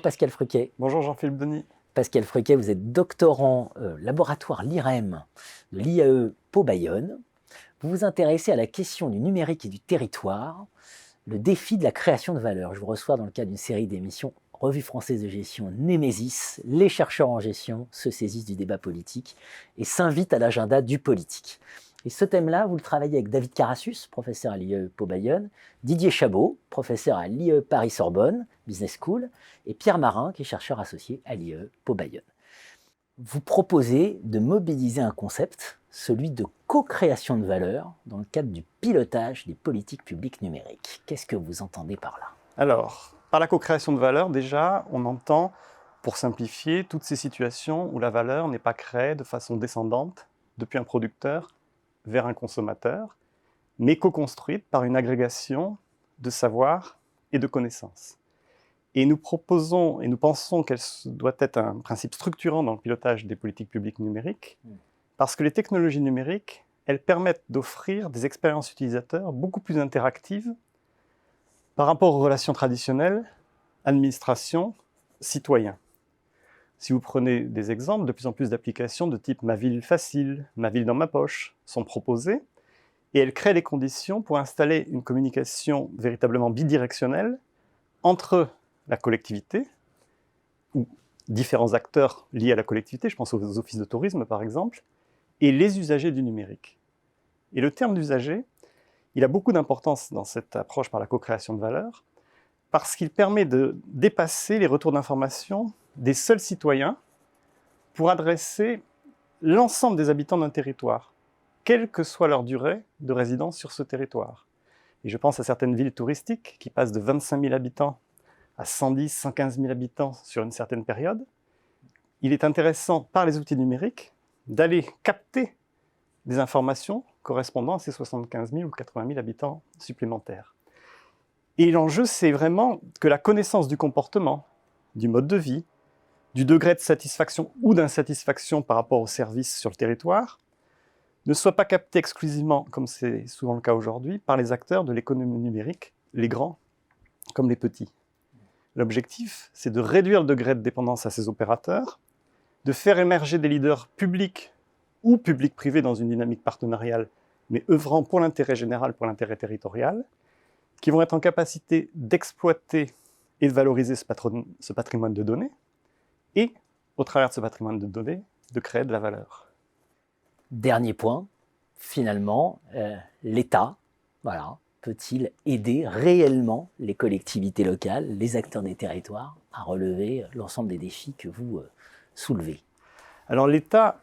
Pascal Fruquet. Bonjour Jean-Philippe Denis. Pascal Fruquet, vous êtes doctorant laboratoire l'IREM de l'IAE Pau Bayonne. Vous vous intéressez à la question du numérique et du territoire, le défi de la création de valeur. Je vous reçois dans le cadre d'une série d'émissions Revue française de gestion Némésis. Les chercheurs en gestion se saisissent du débat politique et s'invitent à l'agenda du politique. Et ce thème-là, vous le travaillez avec David Carassus, professeur à l'IAE Pau Bayonne, Didier Chabot, professeur à l'IAE Paris-Sorbonne Business School, et Pierre Marin, qui est chercheur associé à l'IAE Pau Bayonne. Vous proposez de mobiliser un concept, celui de co-création de valeur, dans le cadre du pilotage des politiques publiques numériques. Qu'est-ce que vous entendez par là? Alors, par la co-création de valeur, déjà, on entend, pour simplifier, toutes ces situations où la valeur n'est pas créée de façon descendante depuis un producteur vers un consommateur, mais co-construite par une agrégation de savoir et de connaissances. Et nous proposons et nous pensons qu'elle doit être un principe structurant dans le pilotage des politiques publiques numériques, parce que les technologies numériques, elles permettent d'offrir des expériences utilisateurs beaucoup plus interactives par rapport aux relations traditionnelles, administration, citoyen. Si vous prenez des exemples, de plus en plus d'applications de type Ma ville facile, Ma ville dans ma poche sont proposées, et elles créent les conditions pour installer une communication véritablement bidirectionnelle entre la collectivité, ou différents acteurs liés à la collectivité, je pense aux offices de tourisme par exemple, et les usagers du numérique. Et le terme d'usager, il a beaucoup d'importance dans cette approche par la co-création de valeur, parce qu'il permet de dépasser les retours d'information des seuls citoyens pour adresser l'ensemble des habitants d'un territoire, quelle que soit leur durée de résidence sur ce territoire. Et je pense à certaines villes touristiques qui passent de 25 000 habitants à 110, 115 000 habitants sur une certaine période. Il est intéressant, par les outils numériques, d'aller capter des informations correspondant à ces 75 000 ou 80 000 habitants supplémentaires. Et l'enjeu, c'est vraiment que la connaissance du comportement, du mode de vie, du degré de satisfaction ou d'insatisfaction par rapport aux services sur le territoire, ne soit pas captée exclusivement, comme c'est souvent le cas aujourd'hui, par les acteurs de l'économie numérique, les grands comme les petits. L'objectif, c'est de réduire le degré de dépendance à ces opérateurs, de faire émerger des leaders publics ou publics-privés dans une dynamique partenariale, mais œuvrant pour l'intérêt général, pour l'intérêt territorial, qui vont être en capacité d'exploiter et de valoriser ce patrimoine de données, et, au travers de ce patrimoine de données, de créer de la valeur. Dernier point, finalement, l'État, voilà, peut-il aider réellement les collectivités locales, les acteurs des territoires, à relever l'ensemble des défis que vous soulevez? Alors l'État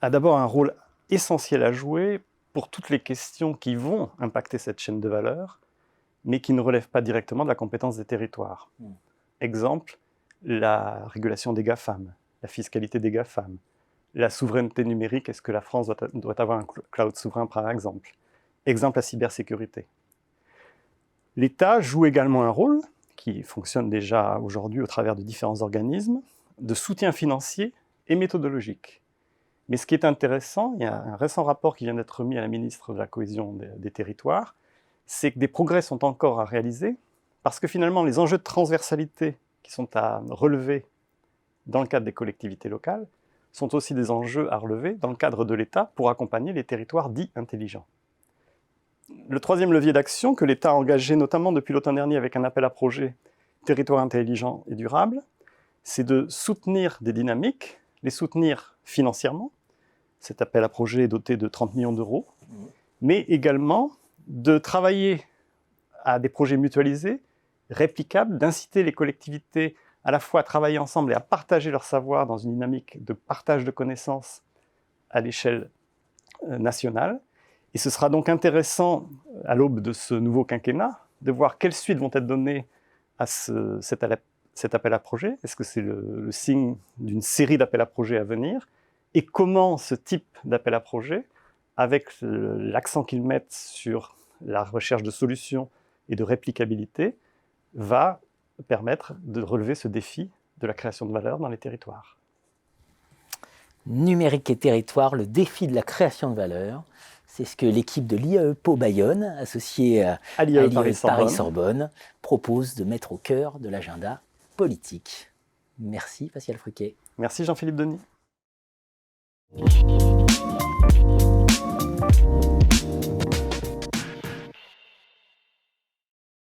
a d'abord un rôle essentiel à jouer pour toutes les questions qui vont impacter cette chaîne de valeur, mais qui ne relèvent pas directement de la compétence des territoires. Exemple, la régulation des GAFAM, la fiscalité des GAFAM, la souveraineté numérique, est-ce que la France doit avoir un cloud souverain par exemple? Exemple, la cybersécurité. L'État joue également un rôle, qui fonctionne déjà aujourd'hui au travers de différents organismes, de soutien financier et méthodologique. Mais ce qui est intéressant, il y a un récent rapport qui vient d'être remis à la ministre de la Cohésion des territoires, c'est que des progrès sont encore à réaliser, parce que finalement, les enjeux de transversalité qui sont à relever dans le cadre des collectivités locales sont aussi des enjeux à relever dans le cadre de l'État pour accompagner les territoires dits intelligents. Le troisième levier d'action que l'État a engagé notamment depuis l'automne dernier avec un appel à projet Territoires intelligents et durables, c'est de soutenir des dynamiques, les soutenir financièrement. Cet appel à projet est doté de 30 millions d'euros, mais également de travailler à des projets mutualisés, réplicables, d'inciter les collectivités à la fois à travailler ensemble et à partager leur savoir dans une dynamique de partage de connaissances à l'échelle nationale. Et ce sera donc intéressant, à l'aube de ce nouveau quinquennat, de voir quelles suites vont être données à cet appel à projet. Est-ce que c'est le signe d'une série d'appels à projets à venir? Et comment ce type d'appel à projet, avec l'accent qu'ils mettent sur la recherche de solutions et de réplicabilité, va permettre de relever ce défi de la création de valeur dans les territoires. Numérique et territoire, le défi de la création de valeur, c'est ce que l'équipe de l'IAE Pau Bayonne, associée à l'IAE Paris-Sorbonne, propose de mettre au cœur de l'agenda politique. Merci Pascal Fruquet. Merci Jean-Philippe Denis.